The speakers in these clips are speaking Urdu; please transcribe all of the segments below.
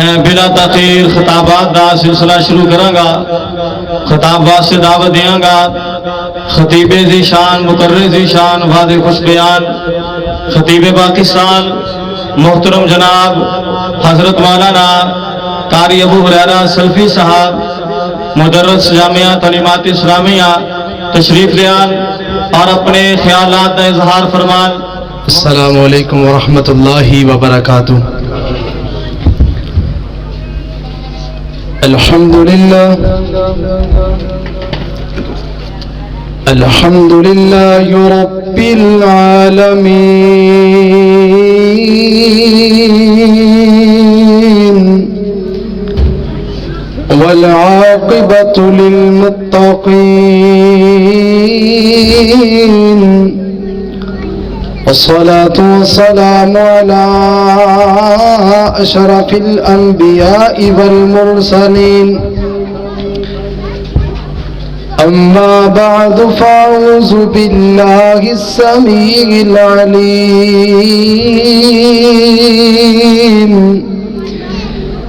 میں بلا تاخیر خطابات دا سلسلہ شروع کراں گا۔ خطابات سے دعوت دیاں گا خطیب ذیشان مقرر ذیشان واضح خوش بیان خطیب پاکستان محترم جناب حضرت مولانا قاری ابو ہریرہ سلفی صاحب مدرس جامعہ تعلیمات اسلامیہ تشریف لیان اور اپنے خیالات کا اظہار فرمان۔ السلام علیکم ورحمۃ اللہ وبرکاتہ۔ الحمد للہ رب العالمین والعاقبۃ للمتقین والصلاة والسلام على أشرف الأنبياء والمرسلين أما بعد فأعوذ بالله السميع العليم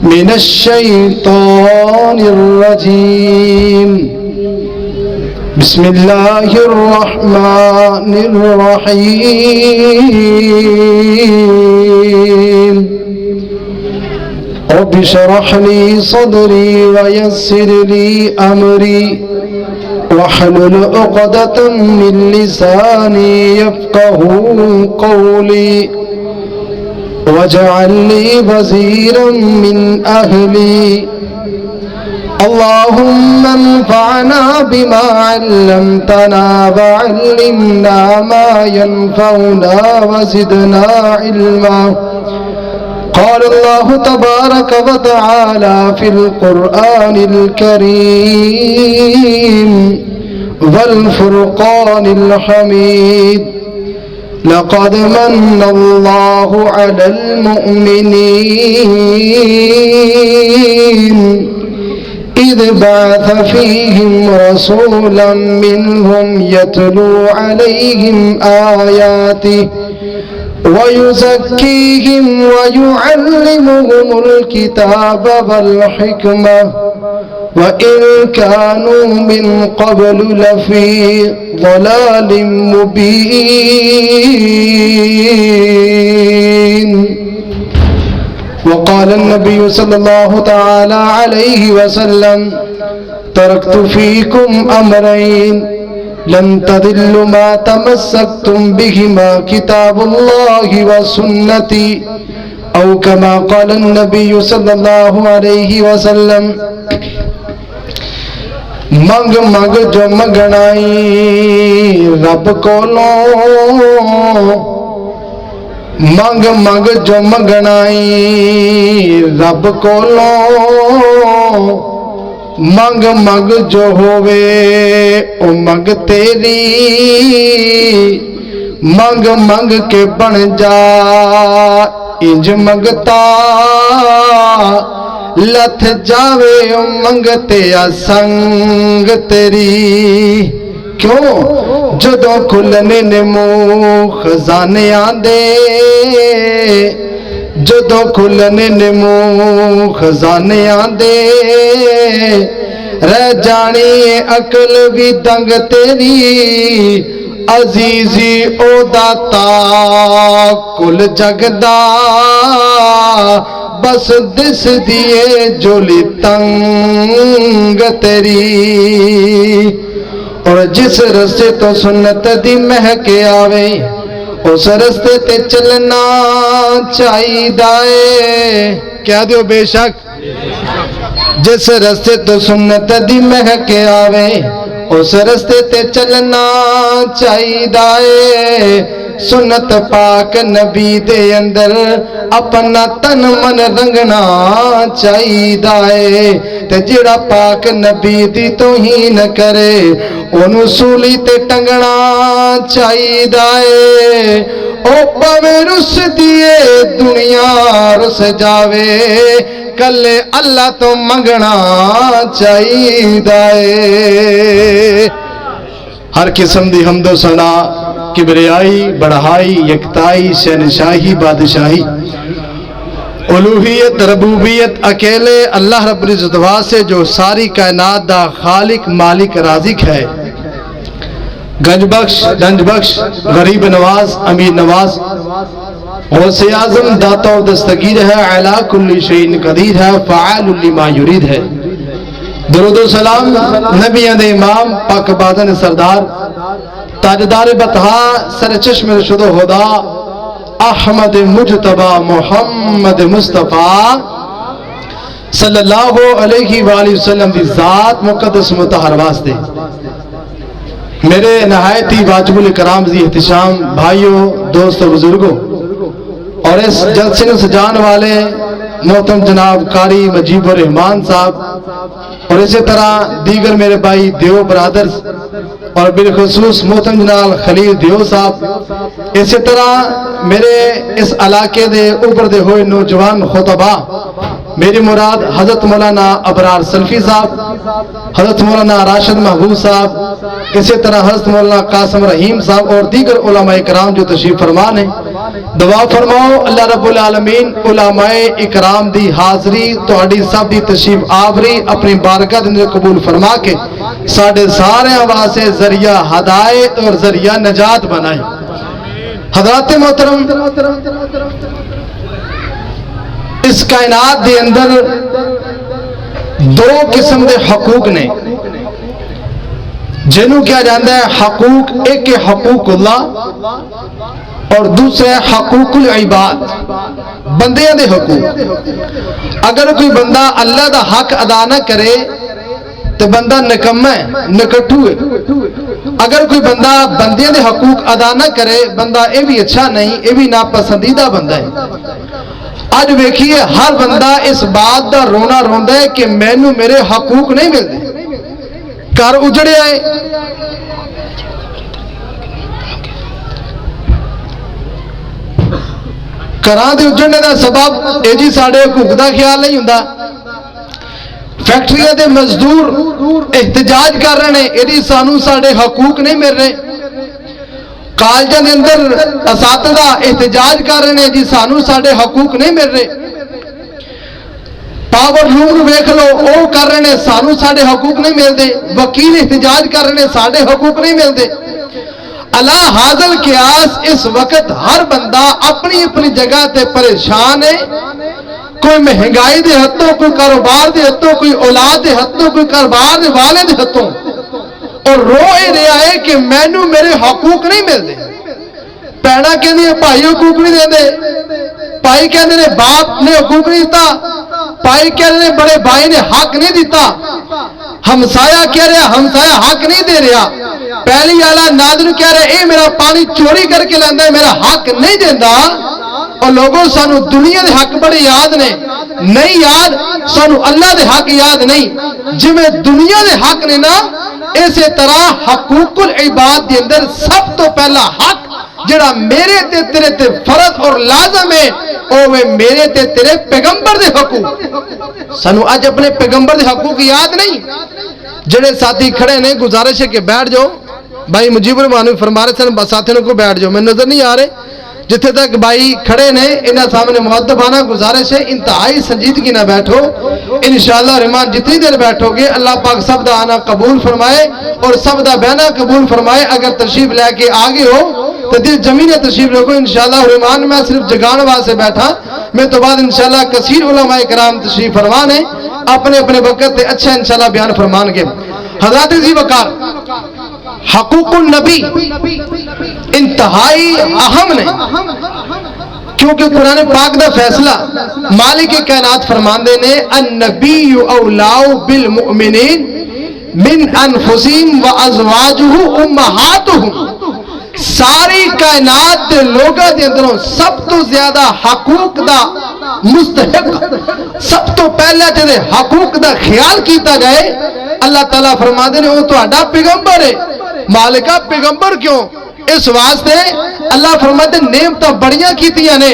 من الشيطان الرجيم بسم الله الرحمن الرحيم رب اشرح لي صدري ويسر لي أمري واحلل عقدة من لساني يفقهوا قولي واجعل لي وزيرا من أهلي اللهم انفعنا بما علمتنا وعلمنا ما ينفعنا وزدنا علما قال الله تبارك وتعالى في القرآن الكريم والفرقان الحميد لقد من الله على المؤمنين إذ بعث فيهم رسولا منهم يتلو عليهم آياته ويزكيهم ويعلمهم الكتاب والحكمة وإن كانوا من قبل لفي ضلال مبين وقال النبي صلى الله تعالى عليه وسلم تركت فيكم أمرين لن تضلوا ما تمسكتم بهما كتاب الله وسنتي أو كما قال النبي صلى الله عليه وسلم منگ منگ جو منگنائی رب کولوں منگ منگ جو منگنائی رب کولوں منگ منگ جو ہووے او منگ تیری منگ منگ کے بن جا انج منگتا لتھ جاوے او منگتے سنگ تیری کیوں جدوں کھلنے نے منہ خزانے آندے جدوں کھلنے نے منہ خزانے آندے رہ جانی عقل بھی دنگ تیری عزیزی او داتا کل جگدا بس دس دیے جولی تنگ تیری اور جس رستے تو سنت دی مہکے آوے اس رستے تے چلنا چاہیے کیا دیو بے شک جس رستے تو سنت دی مہکے آوے اس رستے تے چلنا چاہیے سنت پاک نبی دے اندر اپنا تن من رنگنا چاہیے تے جڑا پاک نبی دی توہین کرے انہوں سولی تے ٹنگنا چاہیے او پوے رس دیے دنیا رس جاوے کلے اللہ تو منگنا چاہیے ہر قسم دی حمد و ثنا کبریائی بڑھائی یکتائی شہنشاہی بادشاہی الوہیت ربوبیت اکیلے اللہ رب العزت واسطے جو ساری کائنات دا خالق مالک رازق ہے، گنج بخش دنج بخش غریب نواز امیر نواز غوث اعظم داتا و دستگیر ہے، علی کل شیء قدیر ہے، فعال لما یرید ہے۔ درود و سلام نبیوں دے امام پاک بادن سردار تاجدار بطحا سر چشم رشد و ہدا احمد مجتبی محمد مصطفیٰ صلی اللہ علیہ وآلہ وسلم دی ذات مقدس مطہر واسطے میرے نہایت ہی واجب الکرام دی احتشام بھائیوں دوست و بزرگوں اور اس جلسے میں سجان والے محترم جناب قاری مجیب الرحمان صاحب اور اسی طرح دیگر میرے بھائی دیو برادرز اور بالخصوص محترم جناب خلیل دیو صاحب، اسی طرح میرے اس علاقے دے اوپر دے ہوئے نوجوان خطبہ، میری مراد حضرت مولانا ابرار سلفی صاحب، حضرت مولانا راشد محبوب صاحب، اسی طرح حضرت مولانا قاسم رحیم صاحب اور دیگر علماء اکرام جو تشریف فرمان ہیں، دعا فرماؤ اللہ رب العالمین علماء اکرام دی حاضری تہاڈی سب دی تشریف آوری اپنی بارکت اندر قبول فرما کے ساڈے سارے واسطے ذریعہ ہدایت اور ذریعہ نجات بنائے۔ حضرات محترم، اس کائنات دے اندر دو قسم دے حقوق نے جنہوں کیا جاندہ ہے حقوق، ایک حقوق اللہ اور دوسرے حقوق العباد، بندیاں دے حقوق۔ اگر کوئی بندہ اللہ دا حق ادا نہ کرے تو بندہ نکمہ ہے، نکٹو ہے۔ اگر کوئی بندہ بندیاں دے حقوق ادا نہ کرے بندہ اے بھی اچھا نہیں، اے بھی ناپسندیدہ بندہ ہے۔ آج ویکھیے ہر بندہ اس بات دا رونا روندا ہے کہ مینوں میرے حقوق نہیں ملتے، گھر اجڑے آئے، گھراں دے اجڑنے دا سبب اے جی ساڈے حقوق دا خیال نہیں ہوندا۔ فیکٹریاں دے مزدور احتجاج کر رہے ہیں، یہ سانو ساڈے حقوق نہیں مل رہے۔ کالجاں دے اندر اساتذہ احتجاج کر رہے ہیں، جی سانو ساڈے حقوق نہیں مل رہے۔ پاور لوم ویکھ لو، وہ کر رہے ہیں سانو ساڈے حقوق نہیں ملتے۔ وکیل احتجاج کر رہے ہیں ساڈے حقوق نہیں ملتے۔ اللہ حاضر قیاس اس وقت ہر بندہ اپنی اپنی جگہ تے پریشان ہے، کوئی مہنگائی دے ہتھوں، کوئی کاروبار دے ہتھوں، کوئی اولاد دے ہتھوں، کوئی کاروبار دے والے دے ہتھوں، اور رو اے رہا ہے کہ مینوں میرے حقوق نہیں ملتے۔ پیڑا کہندی بھائی حقوق نہیں دیندے، بھائی کہندے نے باپ نے حقوق نہیں دیتا، بھائی کہندے نے بڑے بھائی نے حق نہیں دیتا، ہمسایا کہہ رہا ہمسایا حق نہیں دے رہا، پہلی والا نادر کہہ رہا اے میرا پانی چوری کر کے لیندا ہے میرا حق نہیں دیندا۔ اور لوگوں سانو دنیا دے حق بڑے یاد نے، نہیں یاد سانو اللہ دے حق یاد نہیں۔ جی میں دنیا دے حق نے نا، اسی طرح حقوق العباد دے اندر سب تو پہلا حق جڑا میرے تے تیرے تے فرض اور لازم ہے او میرے تے تیرے پیغمبر دے حقوق۔ سانو اج اپنے پیغمبر دے حقوق یاد نہیں۔ جڑے ساتھی کھڑے نے گزارش ہے کہ بیٹھ جاؤ، بھائی مجیب الرحمان فرما رہے سن ساتھیوں کو بیٹھ جاؤ، میں نظر نہیں آ رہے جتھے تک بھائی کھڑے نے انہاں سامنے مؤدبانہ گزارش ہے انتہائی سنجیدگی نہ بیٹھو۔ انشاءاللہ الرحمن جتنی دیر بیٹھو گے اللہ پاک سب دا آنا قبول فرمائے اور سب دا بہنا قبول فرمائے۔ اگر تشریف لے کے آگے ہو تو دل جمین تشریف رکھو انشاءاللہ الرحمن۔ میں صرف جگان واسطے بیٹھا، میں تو بعد انشاءاللہ کثیر علماء کرام تشریف فرمان ہیں، اپنے اپنے وقت تے اچھا انشاءاللہ بیان فرمان گے۔ حضرات ذی وقار، حقوق النبی انتہائی اہم نے، کیونکہ قرآن پاک دا فیصلہ مالک کائنات فرماندے نے النبی اولا بالمؤمنین من انفسہم وازواجہ امہاتہم۔ ساری کائنات دے لوگاں دے اندروں سب تو زیادہ حقوق دا مستحق، سب تو پہلے جدے حقوق دا خیال کیتا جائے اللہ تعالیٰ فرماندے نے وہ تہاڈا پیغمبر ہے۔ مالکہ پیغمبر کیوں؟ اس واسطے اللہ فرماتے نعمتاں بڑیاں کیتیاں نے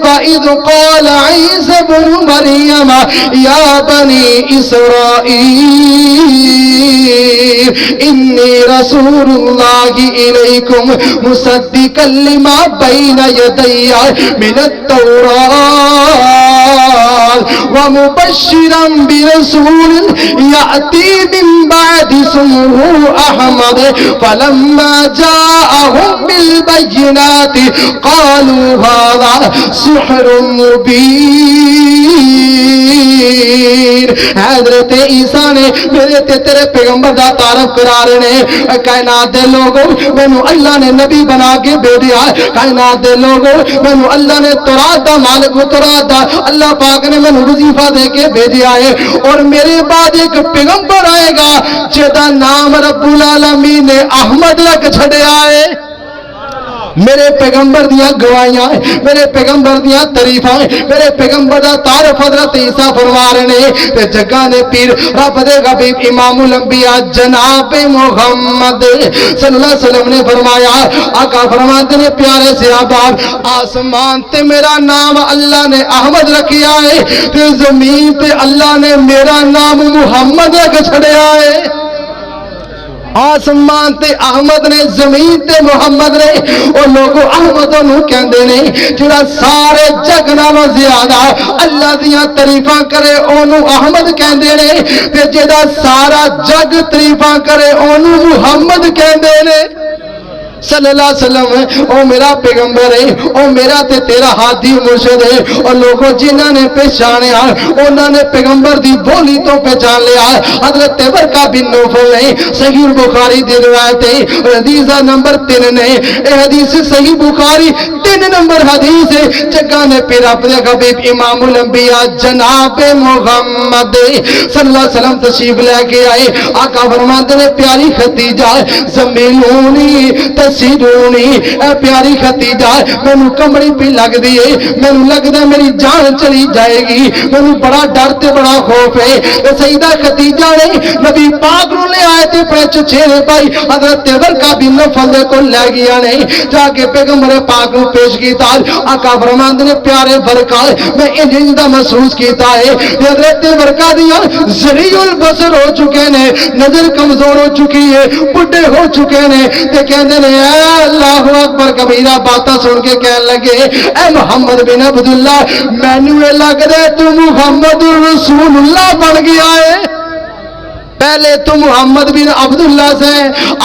وَإِذْ قَالَ عِيسَى ابْنُ مَرْيَمَ يَا بَنِي إِسْرَائِيلَ إِنِّي رَسُولُ اللَّهِ إِلَيْكُمْ مُصَدِّقًا لِمَا بَيْنَ يَدَيَّ مِنَ التَّوْرَاةِ وَمُبَشِّرًا بِرَسُولٍ يَأْتِي مِن بَعْدِي اسْمُهُ أَحْمَدُ فَلَمَّا جَاءَهُم بِالْبَيِّنَاتِ قَالُوا هَذَا سحر مبين پیر حضرت عیسیٰ نے میرے تے تیرے پیغمبر دا تعارف کرا رہے نے کائنات دے لوگوں مینوں اللہ نے نبی بنا کے بھیجا کائنات دے لوگوں مینوں اللہ نے تورات دا مالک و تورات دا اللہ پاک نے مینوں وظیفہ دے کے بھیجا ہے اور میرے بعد ایک پیغمبر آئے گا جدا نام رب العالمین نے احمد رکھ چھڑیا ہے میرے پیغمبر دیا گواہیاں میرے پیغمبر دیا تعریفاں میرے پیغمبر دا تعارف حضرت عیسیٰ فرما رہے نے تے جگہ نے پیر رب دے حبیب امام الانبیاء جناب محمد صلی اللہ علیہ وسلم نے فرمایا آقا فرماتے نے پیارے سے احباب آسمان تے میرا نام اللہ نے احمد رکھیا ہے تے زمین تے اللہ نے میرا نام محمد رکھ چھڑیا ہے آسمان تے احمد نے زمین تے محمد نے اور لوگوں احمدوں نو کہندے نے جڑا سارے جگ نالوں زیادہ اللہ دیاں تعریفاں کرے اونوں احمد کہندے نے تے جڑا سارا جگ تعریفاں کرے اونوں محمد کہندے نے صلی اللہ علیہ وسلم او میرا پیغمبر ہے او میرا تے تیرا ہادی مرشد ہے اور لوگوں جنہاں نے پہچانیا انہاں نے پیغمبر دی بولی تو پہچان لیا حضرت برکہ بن نوفل نے صحیح بخاری دی روایت ہے اور حدیث نمبر 3 نے اے حدیث صحیح بخاری 3 نمبر حدیث ہے جگہ نے پھر اپنے حبیب امام الانبیاء جناب محمد صلی اللہ علیہ وسلم تشریف لے کے آئے آقا فرماتے نے پیاری خدیجہ زمینونی سیدونی اے پیاری خدیجہ مینوں کمڑی پہ لگ دیئے مینوں لگ دے میری جان چلی جائے گی مینوں بڑا ڈر تے بڑا خوف ہے سیدہ خدیجہ نے نبی پاک نو لے آئے تے پڑے چچیرے بھائی حضرت برکہ بن نوفل دے کو لے گیا نے جا کے پیغمبر پاک نو پیش کیتا آقا فرماندے نے پیارے برکہ میں انج دا محسوس کیتا ہے حضرت برکہ دیاں ذریع البصر ہو چکے نے نظر کمزور ہو چکی ہے بڈھے ہو چکے نے تے کہندے نے اللہ اکبر کبیرہ باتاں سن کے کہنے لگے اے محمد بن عبداللہ مینوں لگ دے تو محمد رسول اللہ بن گیا ہے پہلے تو محمد بن عبداللہ سے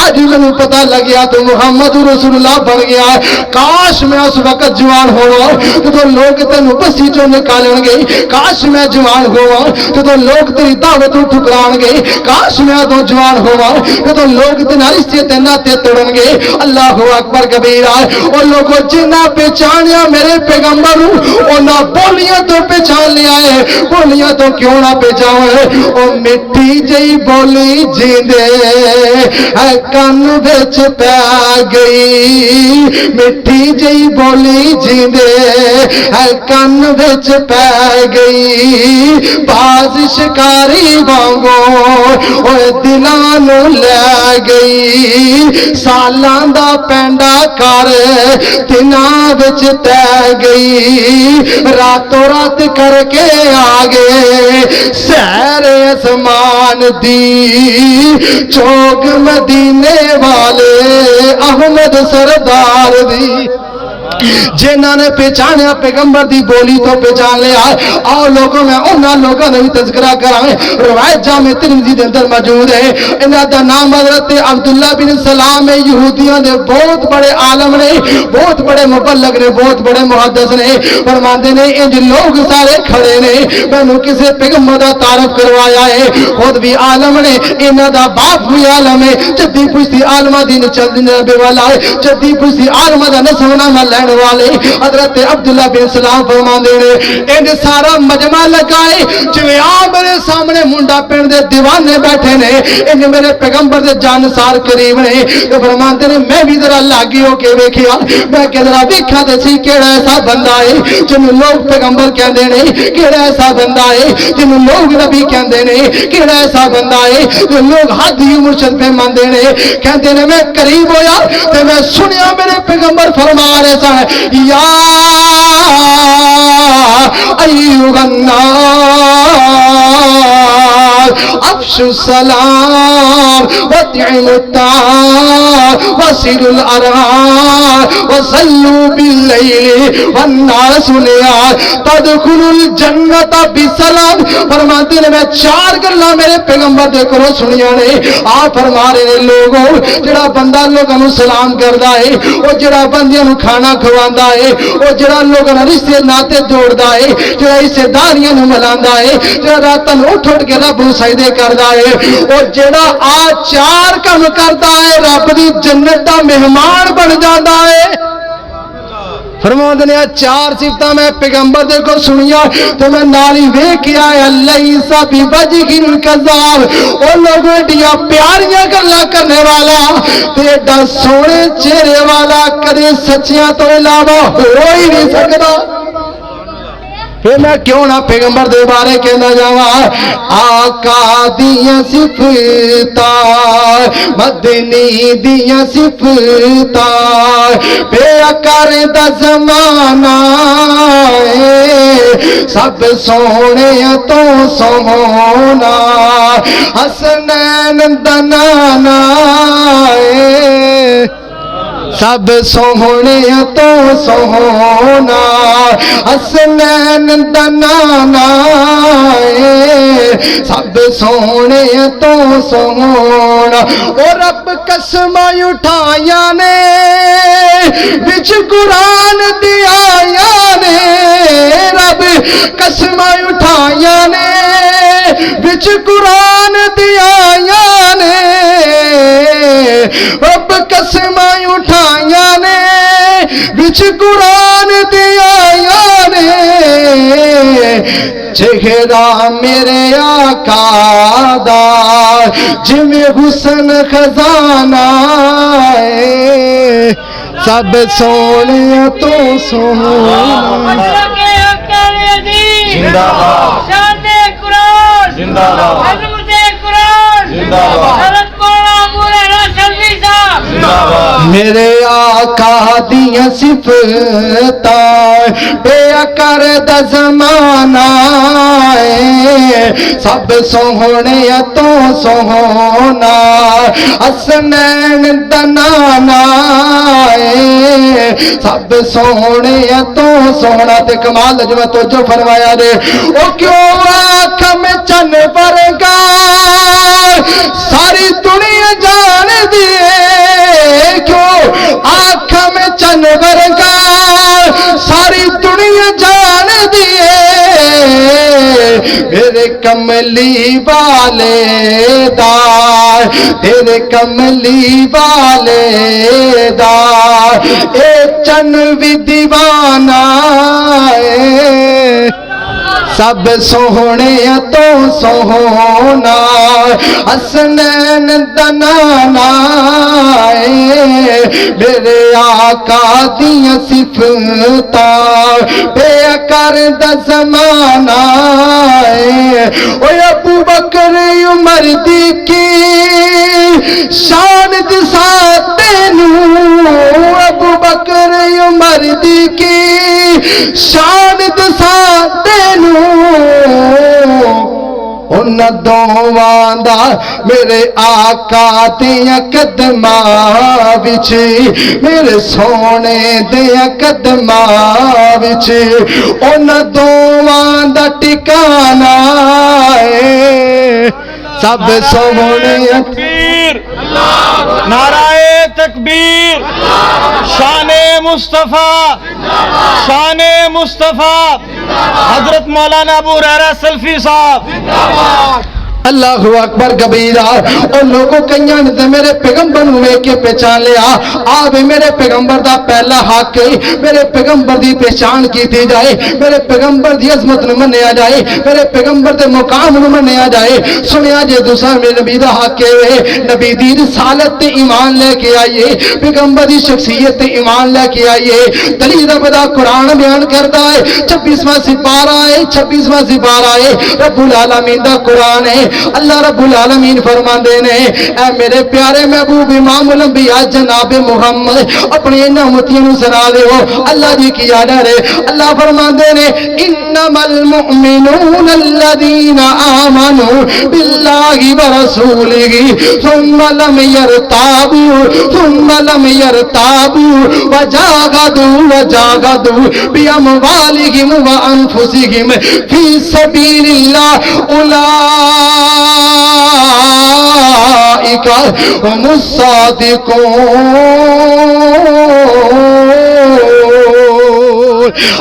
آج میں پتہ لگیا تو محمد رسول اللہ بن گیا کاش میں اس وقت جوان ہوا تو لوگ تینوں بسی چوں نکالن گے کاش میں جوان ہوا تو لوگ تیری دعوت ٹھکران گے کاش میں تو جوان ہوا تو لوگ تینا رشتے تے ناتے توڑن گے اللہ اکبر کبیرہ اور لوگوں جنہ پہچانیا میرے پیغمبر انہاں بولیاں تو پہچان لیا ہے بولیاں تو کیوں نہ پہچان او مٹی جئی بولی جیندے کن وچ پی گئی مٹھی جئی بولی جیندے کن وچ پی گئی باز شکاری وانگو اوے دلاں نو لے گئی سالاں دا پینڈا کر دناں وچ تے گئی راتوں رات کر کے آگے سیر اسمان دی چوک مدینے والے احمد سردار دی جنہاں نے پہچانیا پیغمبر دی بولی تو پہچان لیا آؤ لوگوں میں انہاں لوگوں نے بھی تذکرہ کرائیں روایت جامع ترمذی دے اندر موجود ہے انہاں دا نام حضرت عبداللہ بن سلام ہے یہودیاں دے بہت بڑے عالم نے بہت بڑے مبلغ نے بہت بڑے محدث نے فرماندے نے انج لوگ سارے کھڑے نے مینوں کسے پیغمبر دا تعارف کروایا ہے خود بھی عالم نے انہاں دا باپ بھی عالم ہے جدی پشتی عالمہ دین چل نبی والا ہے جدی پشتی عالمہ دا نسب نامہ لین والے حضرت عبداللہ بن سلام فرماندے نے انج سارا مجمع لگائے جویں آ میرے سامنے منڈا پنڈ دے دیوانے بیٹھے نے انج میرے پیغمبر دے جانسار قریب نے تے فرماندے نے میں بھی ذرا لاگی ہو کے ویکھیا میں کہ ذرا ویکھا تے سی کیڑا ایسا بندہ ہے جنوں لوگ پیغمبر کہندے نے کیڑا ایسا بندہ ہے جنوں لوگ نبی کہندے نے کیڑا ایسا بندہ ہے جو لوگ ہادی مرشد پہ ماندے نے کہندے نے میں قریب ہویا تے میں سنیا میرے پیغمبر فرما رہے سن یا ایھا الناس افشوا السلام وَاطْعِمُوا الطَّعَامَ وَصِلُوا الْأَرْحَامَ وَصَلُّوا بِاللَّيْلِ وَالنَّاسُ نِيَامٌ تَدْخُلُوا الْجَنَّةَ بِسَلَامٍ فرماتے ہیں میں چار گلاں میرے پیغمبر دے کرو سنیاں نے آپ فرما رہے ہیں لوگوں جڑا بندہ لوگوں نو سلام کردا ہے او جڑا بندیاں نو کھانا کھواندا ہے او جڑا لوگاں نال رشتے ناتے جوڑدا ہے جڑا رشتے داریاں نو ملاندا ہے جڑا راتاں اٹھ اٹھ کے رب نو سجدے کردا ہے او جڑا آ چار کم کردا ہے رب دی جنت دا مہمان بن جاندا ہے فرماندے نے چار صفتاں میں پیغمبر دے کو سنیا تو میں نال ہی ویکھیا ہے لیس بوجہ الکذاب او لوگ ایڈیاں پیاریاں گلاں کرنے والا تے ایڈا سونے چہرے والا کدے سچیاں تو علاوہ ہو ہی نہیں سکدا پھر میں کیوں نہ پیغمبر دے بارے کہنا جاواں آقا دیاں صفتاں مدنی دیاں صفتاں بے اکر دا زمانہ سب سونے تو سونا حسنین دا نانا سب سونے تو سونا حسنین دا نانا سب سونے تو سونا او رب قسماں اٹھائیاں نے وچ قرآن دی آیاں نے رب قسماں اٹھائیاں نے وچ قرآن دی آیاں نے رب قسماں اٹھائیاں نے وچ قرآن دی آیاں نے چہرہ میرے آقا دا جویں حسن خزانہ سب سونے تو سونا زندہ باد شان قرآن زندہ باد عظمت قرآن زندہ باد حضرت مولانا مولانا شفیع صاحب زندہ باد میرے آقا دیاں صفتاں بے اکر دا زمانہ سب سونے تو سونا حسنین دا نانا سب سونے تو سونا تے کمال جو توجہ فرمایا دے او کیوں آنکھ میں چن ورگا ساری دنیا جان دیے کیوں آنکھ میں چن ورگا ساری دنیا جان دیے میرے کملی والے دا تیرے کملی والے دا اے چن بھی دیوانہ سب سونے تو سونا حسنین دا نانا میرے آقا دیاں صفتاں بے اکر دا زمانہ او ابو بکر عمر دی کی شان دسا تینوں ابو بکر عمر دی کی شان دسا تینوں ان دوواں دا میرے آقا دیاں قدماں وچ میرے سونے دیاں قدماں وچ ان دوواں دا ٹھکانہ سب سونے تکبیر نعرہ تکبیر شان مصطفیٰ شان مصطفیٰ حضرت مولانا ابو ہریرہ سلفی صاحب اللہ اکبر کبیرہ اور لوگوں کئیاں نے میرے پیغمبر نو ویکھ کے پہچان لیا آوے میرے پیغمبر دا پہلا حق ہے میرے پیغمبر دی پہچان کیتی جائے میرے پیغمبر دی عظمت نو منیا جائے میرے پیغمبر دے مقام نو منیا جائے سنیا جے دوسرا میرے نبی دا حق ہے نبی دی رسالت تے ایمان لے کے آئیے پیغمبر دی شخصیت تے ایمان لے کے آئیے دلیل رب دا قرآن بیان کردا ہے 26واں سپارہ ہے 26واں سپارہ ہے رب العالمین دا قرآن ہے اللہ رب العالمین فرماندے نے اے میرے پیارے محبوب امام الانبیاء جناب محمد اپنی ان امتیاں نوں سنا دیو اللہ دی کی آرڈر ہے اللہ فرماندے نے انما المؤمنون الذين آمنوا بالله ورسوله ثم لم يرتابوا وجاهدوا بأموالهم وأنفسهم في سبيل الله أولئك هم الصادقون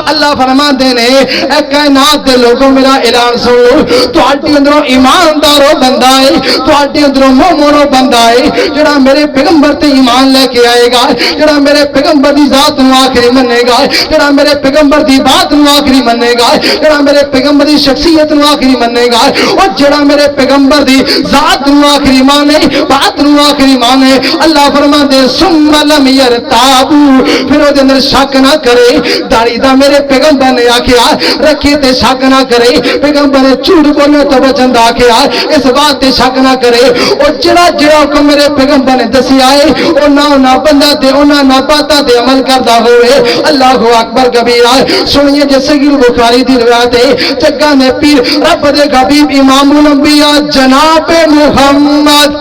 اللہ فرماندے نے اے کائنات دے لوگوں میرا اعلان سن لو تواڈے اندروں ایماندارو بندہ ہے تواڈے اندروں مومنو بندہ ہے جڑا میرے پیغمبر تے ایمان لے کے آئے گا جڑا میرے پیغمبر دی ذات نوں آخری منے گا جڑا میرے پیغمبر دی بات نوں آخری منے گا جڑا میرے پیغمبر دی شخصیت نوں آخری منے گا اور جڑا میرے پیغمبر دی ذات نوں آخری مانے بات نوں آخری مانے اللہ فرماندے ثم لم يرتابوا پھر او دے اندر شک نہ کرے داڑھی دا میرے پیغمبر نے آکھیا رکھے تے شک نہ کرے پیغمبر نے جھوٹ بولنے تو بچن دا آکھیا اس بات تے شک نہ کرے اور جڑا حکم میرے پیغمبر نے دسیا ہے نہ بندہ تے نہ باتاں تے عمل کردا ہوئے اللہ اکبر کبیرہ سنیے جے صحیح بخاری دی روایت ہے جگہ نے پیر رب دے حبیب امام الانبیاء جناب محمد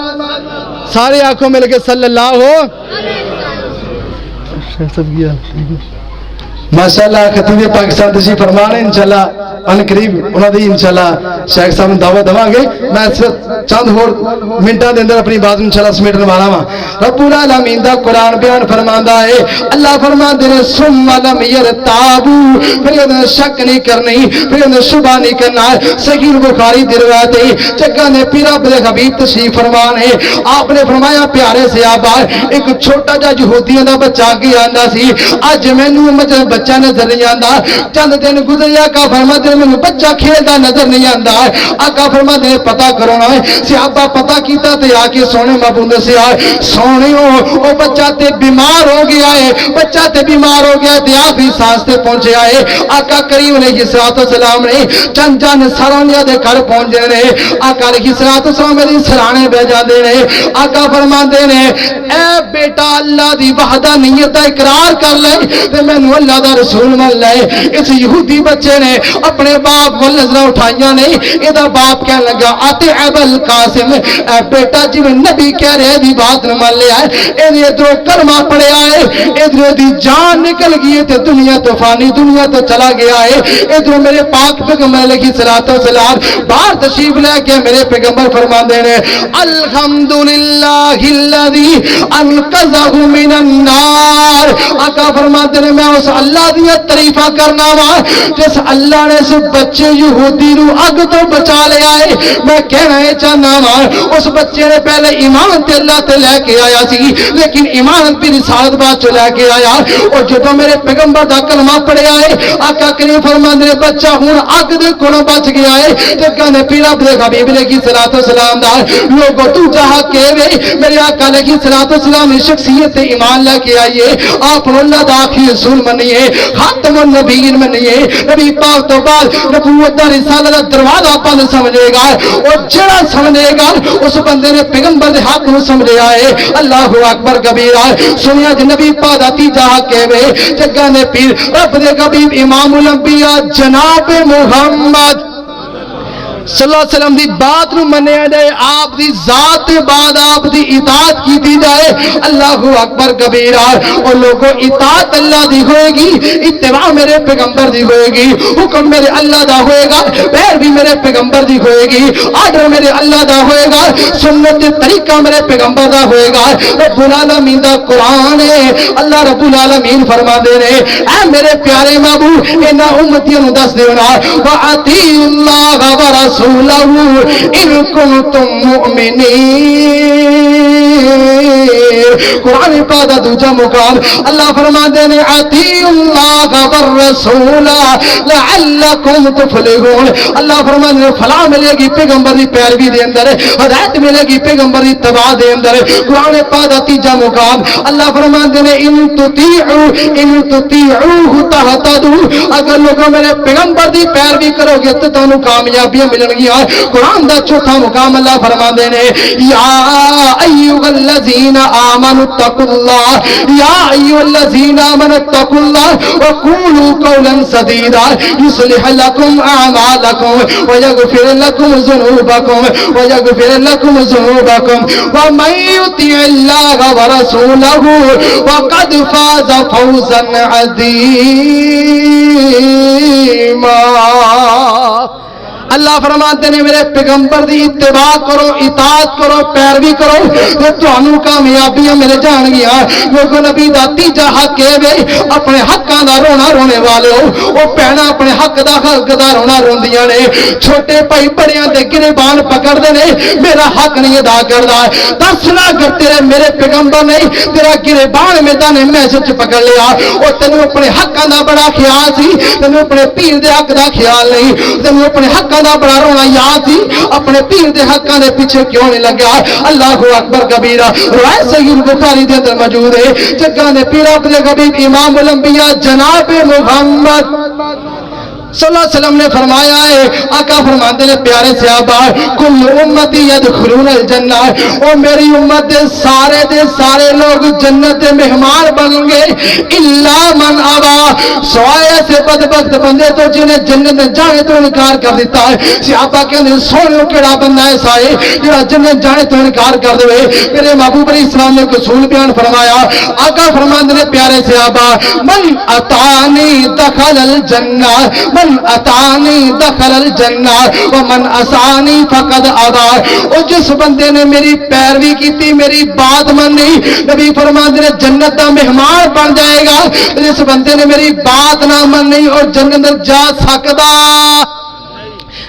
سارے آنکھوں مل کے صلی اللہ ہو ماشاءاللہ خطیب پاکستان تشریف فرما رہے انشاءاللہ ان قریب انہوں نے انشاءاللہ شیخ صاحب نے دعوت دوا گے میں صرف چند اور منٹاں دے اندر اپنی بات انشاءاللہ سمیٹن والا ہاں رب العالمین دا قرآن بیان فرماندا ہے اللہ فرماندے نے ثم لم يرتابوا پھر انہیں شک نہیں کرنی پھر انہیں شبہ نہیں کرنا صحیح بخاری دی روایت ہے جگہ نے پیر رب دے حبیب تشریف فرمانے آپ نے فرمایا پیارے صحابہ ایک چھوٹا جا یہودیاں دا بچہ کے آندا سی اج مینوں بچہ نظر نہیں آندا چند دن گزریا آقا فرماتے ہیں مینوں بچہ کھیلدا نظر نہیں آندا آقا فرماتے ہیں پتہ کرنا ہے صحابہ پتہ کیتا تے آ کے سونے محبوب سے آئے سونےو او بچہ تے بیمار ہو گیا ہے بچہ تے بیمار ہو گیا تے آخری سانس تے پہنچے آئے آقا کریم علیہ الصلوۃ والسلام نے چند جان سرانیاں دے گھر پہنچے نے آقا علیہ الصلوۃ والسلام دے سرانے بہ جاندے نے آقا فرماندے نے اے بیٹا اللہ دی وحدانیت دا اقرار کر لے تے مینوں اللہ دا رسول من لے اس یہودی بچے نے اپنے باپ کو نظریں اٹھائیاں نہیں ادا باپ کہنے لگا آتے ابو القاسم اے بیٹا جی میں نبی کہہ رہے دی بات نہ مان لیا ہے اے ادھر کلمہ پڑھیا ہے ادھر دی جان نکل گئی تے دنیا تو فانی دنیا تو چلا گیا ہے ادھر میرے پاک پیغمبر علیہ الصلوۃ والسلام باہر تشریف لے کے میرے پیغمبر فرماندے نے الحمدللہ الذی انقذہ من النار آقا فرماتے ہیں میں اس اللہ دی تعریفہ کرنا وا جس اللہ نے اس بچے یہودی نو اگ تو بچا لیا ہے میں کہنا ہے چاہنا وا اس بچے نے پہلے ایمان تے اللہ تے لے کے آیا سی لیکن ایمان پہ رسالت بعد چ لے کے آیا اور جدوں میرے پیغمبر دا کلمہ پڑھیا ہے آقا کریم فرماندے نے بچہ ہن اگ دے کولوں بچ گیا ہے تے کہنے پیر رب دے حبیب علیہ الصلوۃ والسلام دا لوگوں تو جہاں کہ میرے آقا علیہ الصلوۃ والسلام نے شخصیت تے ایمان لے کے آئیے آپ اللہ دا آخری رسول منیے خاتم النبیین منیے نبی پاک تو بعد نبوت دا رسالت دا دروازہ بند سمجھے گا اور جڑا سمجھے گا اس بندے نے پیغمبر دے حق نو سمجھیا ہے اللہ اکبر کبیرہ سنیا جی نبی پاک دا تیجا حق ہے جگہ نے پیر رب دے حبیب امام الانبیاء جناب محمد صلی اللہ علیہ وسلم دی بات نو منیا جائے آپ دی ذات بعد آپ دی اطاعت کی دی جائے اللہ اکبر کبیرہ اور لوگوں اطاعت اللہ دی ہوئے گی اتباع میرے پیغمبر دی ہوئے گی حکم میرے اللہ دا ہوئے گا پیر بھی میرے پیغمبر دی ہوئے گی آرڈر میرے اللہ دا ہوئے گا سنت طریقہ میرے پیغمبر دا ہوئے گا رب العالمین دا قرآن ہے اللہ رب العالمین فرما دے رہے اے میرے پیارے محبوب انہاں امتیوں نو دس دینا وَأَطِیعُوا اللَّهَ وَرَسُولَهُ إِن كُنتُم مُؤْمِنِينَ قرآن پاک دا دوجا مقام اللہ فرماندے نے اطیعوا اللہ والرسول لعلکم تفلحون اللہ فرماندے نے فلاح ملے گی پیغمبر دی پیروی دے اندر ہدایت ملے گی پیغمبر دی اتباع دے اندر قرآن پاک دا تیجا مقام اللہ فرماندے نے ان تطیعوہ تہتدوا اگر لوگوں میرے پیغمبر دی پیروی کرو گے تو تانوں کامیابیاں ملن گیاں قرآن دا چوتھا مقام اللہ فرماندے نے یا ایھا الذین آمنوا اتقوا اللہ یا ایھا الذین آمنوا اتقوا اللہ وقولوا قولا سدیدا یصلح لکم اعمالکم ویغفر لکم ذنوبکم ومن یطع اللہ ورسولہ وقد فاز فوزا عظیما اللہ فرماتے ہیں میرے پیغمبر دی اتباع کرو اطاعت کرو پیروی کرو تو تانوں کامیابیاں مل جان گیاں لوگوں نبی دا تیجا حق ہے اپنے حقاں دا رونا رونے والے ہو او پہنا اپنے حق دا رونا روندیاں نے چھوٹے بھائی بڑیاں دے گریبان پکڑ دے نے میرا حق نہیں ادا کردا دسنا اگر تیرے میرے پیغمبر نے تیرا گریبان میدان محشر چ پکڑ لیا او تینوں اپنے حقاں دا بڑا خیال سی تینوں اپنے پیر دے حق دا خیال نہیں تینوں اپنے حق دا بڑا رونا یاد تھی اپنے پیر دے حقاں دے پیچھے کیوں نہیں لگا اللہ اکبر کبیرہ روایت صحیح بخاری دے اندر موجود ہے جگہ نے پیر اپنے حبیب امام الانبیاء جناب محمد صلی اللہ علیہ وسلم نے فرمایا ہے آقا فرماتے ہیں پیارے صحابہ کل امتی یدخلون الجنہ اور میری امت دے سارے لوگ جنت دے مہمان بنیں گے الا من ابا سوائے ایسے بدبخت بندے تو جنہیں جنت میں جانے تو انکار کر دیتا ہے صحابہ کہتے ہیں سونو کیڑا بندہ ایسا ہے جڑا جنت جانے تو انکار کر دے میرے محبوب علیہ السلام نے اصول بیان فرمایا آقا فرماتے ہیں پیارے صحابہ من اطاعنی دخل الجنہ من اتانی دخل الجنہ ومن عصانی فقد ابا اور جس بندے نے میری پیروی کی تھی میری بات مانی نبی فرماتے ہیں جنت دا مہمان بن جائے گا جس بندے نے میری بات نہ مانی اور جنت جا سکدا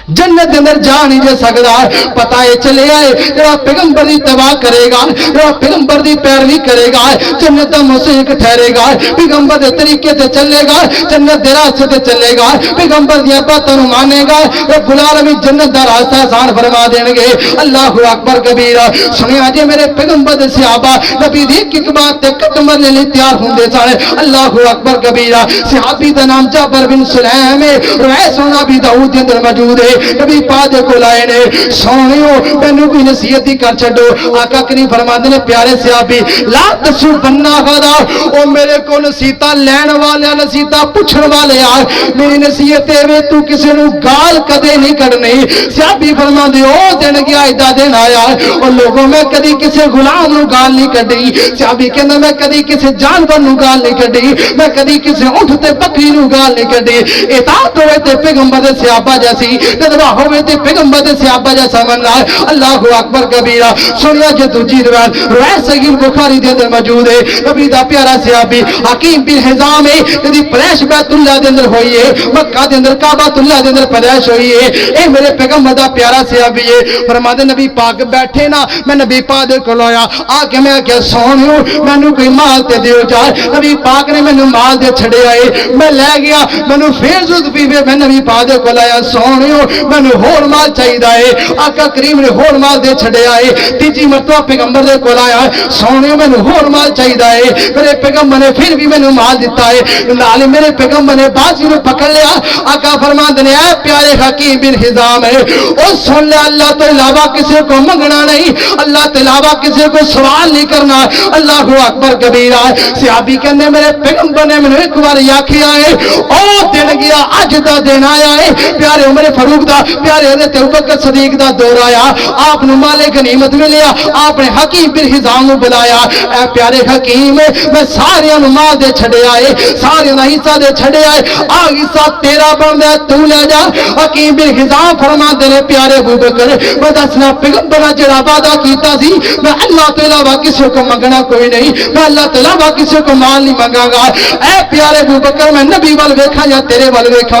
جنت اندر جا نہیں جا سکتا پتہ یہ چلے آئے جڑا پیغمبر دی اتباع کرے گا جڑا پیغمبر دی پیروی کرے گا جنت دا مستحق ٹھہرے گا پیغمبر دے طریقے تے چلے گا جنت دے راستے تے چلے گا پیغمبر دی باتاں نوں مانے گا رب العالمین جنت دا راستہ آسان فرما دین گے اللہ اکبر کبیرہ سنیا جی میرے پیغمبر دے صحابہ نبی دی ایک بات تے قدم مرنے لئی تیار ہوندے سن اللہ اکبر کبیرہ صحابی دا نام جابر بن سلیم ہے روایت سنا بھی داؤد دے اندر موجود ہے نبی پاک دے کول آئے نے سونیو مینوں کوئی نصیحت ہی کر چھڈو آقا کریم فرماندے نے پیارے صحابی لا تسبنا غدا او میرے کو نصیحت لین والے نصیحت پوچھن والے آ میری نصیحت اے تو کسی نو گال کدے نہیں کرنی صحابی فرماندے او دن گیا ایدا دن آیا او لوگوں میں کدی کسی غلام نو گال نہیں کڈی صحابی کہندا میں کدی کسی جانور نو گال نہیں کڈی میں کدی کسی اونٹ تے بکری نو گال نہیں کڈی اطاعت ہوے تے پیغمبر دے صحابہ جیسی ہوئے تے پیغمبر دے صحابہ جیسا بننا ہے اللہ اکبر کبیرہ سنیا جو دوجی روایت روایت صحیح بخاری دے اندر موجود ہے نبی دا پیارا صحابی حکیم بن حزام ہے جدی پیدائش بیت اللہ دے اندر ہوئی ہے مکہ دے اندر کعبہ اللہ دے اندر پیدائش ہوئی ہے اے میرے پیغمبر دا پیارا صحابی ہے فرماتے نبی پاک بیٹھے نا میں نبی پاک دے کول آیا آ کے میں کہ سونیو مینوں کوئی مال تے دیو جائے نبی پاک نے مینوں مال دے چھڑے آئے میں لے گیا مینوں پھر ضرورت پی میں نبی پاک دے کول آیا سونیو مینوں ہور مال چاہیدا ہے آقا کریم نے ہور مال دے چھڑے آئے تیجی مرتبہ پیغمبر دے کول آیا سونیو مینوں ہور مال چاہیدا ہے میرے پیغمبر نے پھر بھی مینوں مال دیتا ہے نال میرے پیغمبر نے بازی نوں پکڑ لیا آقا فرماندے نے اے پیارے حکیم بن حزام ہے او سن لے اللہ تو علاوہ کسی کو منگنا نہیں اللہ کے علاوہ کسی کو سوال نہیں کرنا اللہ اکبر کبیرہ صحابی کہندے میرے پیغمبر نے مینوں ایک بار آکھیا ہے او دن گیا اج دا دن آیا ہے پیارے عمر فاروق دا پیارے حضرت ابوبکر صدیق دا دور آیا آپ نو مال غنیمت ملیا آپ نے حکیم بن حزام نو بلایا اے پیارے حکیم میں سارے نو مال دے چھڑے آئے سارے دا حصہ دے چھڑے آئے آ حصہ تیرا بندا تو لے جا حکیم بن حزام فرماندے نے پیارے ابوبکر میں دسنا پیغمبر جڑا وعدہ کیتا سی میں اللہ تعالی وا کسی کو منگنا کوئی نہیں میں اللہ تعالی وا کسی کو مال نہیں منگا گا اے پیارے ابوبکر میں نبی ول ویکھاں یا تیرے ول ویکھاں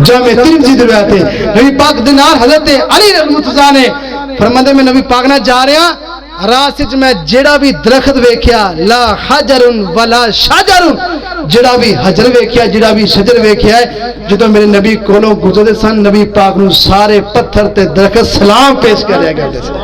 جامع ترمذی دی روایت ہے نبی پاک دینار حضرت علی رضی نے فرماتے میں نبی پاک نہ جا رہا راست وچ میں جیڑا بھی درخت ویکھیا لا حجر ولا شجر جڑا بھی حجر ویکھیا جڑا بھی شجر ویکھیا ہے جدوں میرے نبی کولوں گزرے سن نبی پاک نو سارے پتھر تے درخت سلام پیش کریا کرتے سن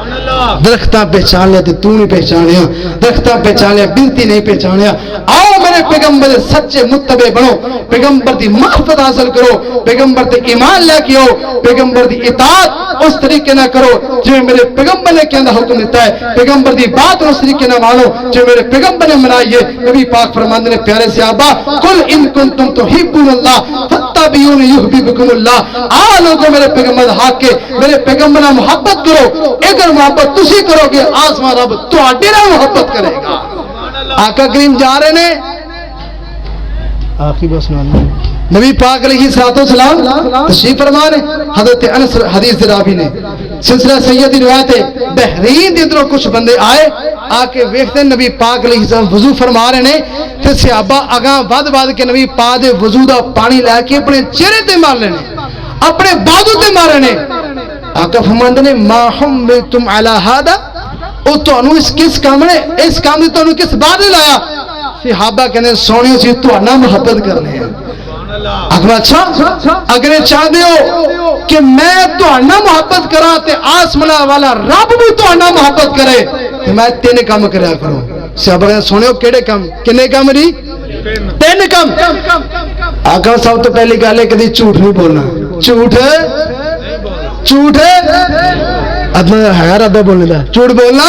درختاں پہچان لیا تے تو نہیں پہچانیا درختاں پہچان لیا بنتی نہیں پہچانیا آؤ میرے پیغمبر سچے متبع بنو پیغمبر دی محبت حاصل کرو پیغمبر تے ایمان لے کے آؤ پیغمبر دی اطاعت اس طریقے نہ کرو جو میرے پیغمبر نے کہنا حکم دیتا ہے پیغمبر دی بات اس طریقے نہ مانو جو میرے پیغمبر نے منائی ہے نبی پاک فرماندے نے پیارے صحابہ قل ان کنتم تحبون اللہ فاتبعونی یحببکم اللہ آ لوگوں میرے پیغمبر حق کے میرے پیغمبر نال محبت کرو اگر محبت تسی کرو گے آسمان رب تواڈے نال محبت کرے گا آقا کریم جا رہے نے آخری بس نبی پاک علیہ الصلوۃ والسلام تشریف فرما نے حضرت انس حدیث راوی نے سلسلہ سیدی روایت ہے بحرین دے اندروں کچھ بندے آئے آ کے ویکھتے نبی پاک علیہ السلام وضو فرما رہے نے تے صحابہ اگاں ود ود کے نبی پاک دے وضو دا پانی لے کے اپنے چہرے تے مار لینے اپنے بازو تے مارنے آقا فرماندے نے ما حملتم علی ھذا او تانوں اس کس کام نے اس کام نے تانوں کس بات نے لایا صحابہ کہنے سونیو سی تہاڈا محبت کرنے ہیں اگر اچھا اگر چاہتے ہو کہ میں تہاڈا محبت کراں تے آسماں والا رب بھی تہاڈا محبت کرے تے میں تین کام کریا کروں صحابہ کہنے سونیو کیڑے کام کنے کام جی تین کام آقا سب تو پہلی گل ہے کدی جھوٹ نہیں بولنا جھوٹ ادنا ہے رب بولنے دا جھوٹ بولنا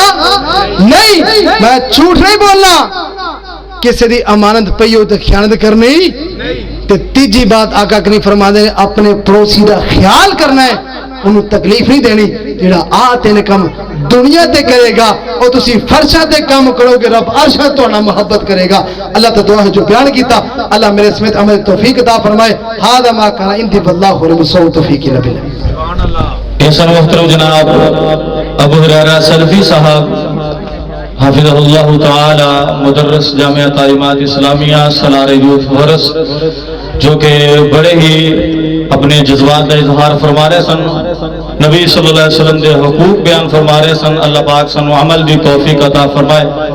نہیں میں جھوٹ نہیں بولنا کسی دی امانت پئی ہو تے خیانت کرنی تے تیجی بات آقا کریم فرماندے نے اپنے پڑوسی دا خیال کرنا ہے انہوں تکلیف نہیں دینی جڑا تین کم دنیا تے کرے گا اور تسی فرشاں تے کام کرو گے رب عرشاں تہاڈا محبت کرے گا اللہ تعالی دعا ہے جو بیان کیتا اللہ میرے سمیت عمل توفیق عطا فرمائے ھذا ما کان عندی واللہ رسول توفیق لبل احسن محترم جناب ابو ہریرہ سلفی صاحب حافظ اللہ تعالی مدرس جامعہ تعلیمات اسلامیہ سالار یوتھ ورس جو کہ بڑے ہی اپنے جذبات کا اظہار فرما رہے سن نبی صلی اللہ علیہ وسلم دے حقوق بیان فرما رہے سن اللہ پاک سن عمل دی توفیق عطا فرمائے